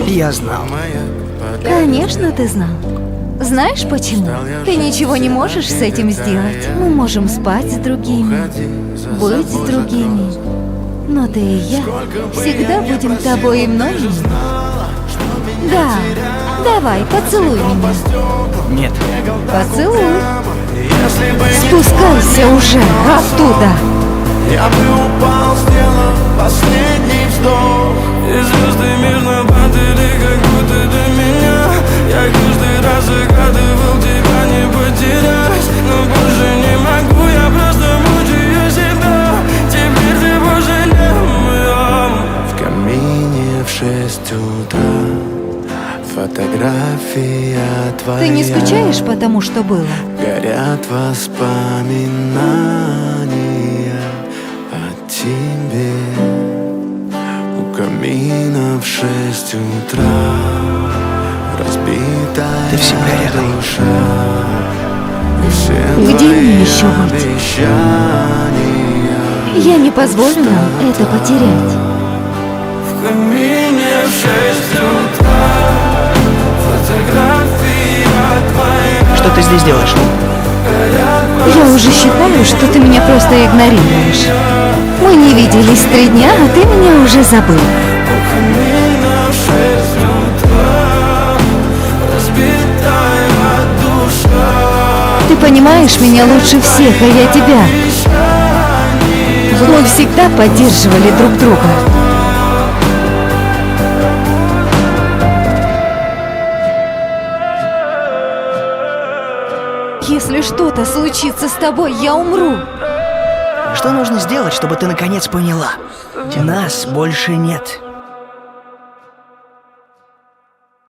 Я знал. Конечно, ты знал. Знаешь почему? Ты ничего не можешь с этим сделать. Мы можем спать с другими, быть с другими. Но ты и я всегда будем тобой и мной. Да, давай, поцелуй меня. Нет. Поцелуй. Спускайся уже оттуда. Я бы упал, сделал последний вздох. И звезды мирно падали, как будто до меня. Я каждый раз загадывал тебя не потерять, но больше не могу, я просто мучаю себя. Теперь ты больше не моя. В камине в 6 утра фотография твоя. Ты не скучаешь по тому, что было? Горят воспоминания о тебе. У камина в 6 утра разбитая Ты всегда рядом. душа. И все Где твои мне еще быть? обещания. Я не позволю нам это потерять. В камине в 6 утра фотография твоя. Что ты здесь делаешь? Я уже считаю, что ты меня просто игнорируешь. Мы не виделись 3 дня, а ты меня уже забыл. Ты понимаешь меня лучше всех, а я тебя. Мы всегда поддерживали друг друга. Если что-то случится с тобой, я умру. Что нужно сделать, чтобы ты наконец поняла? Нас больше нет.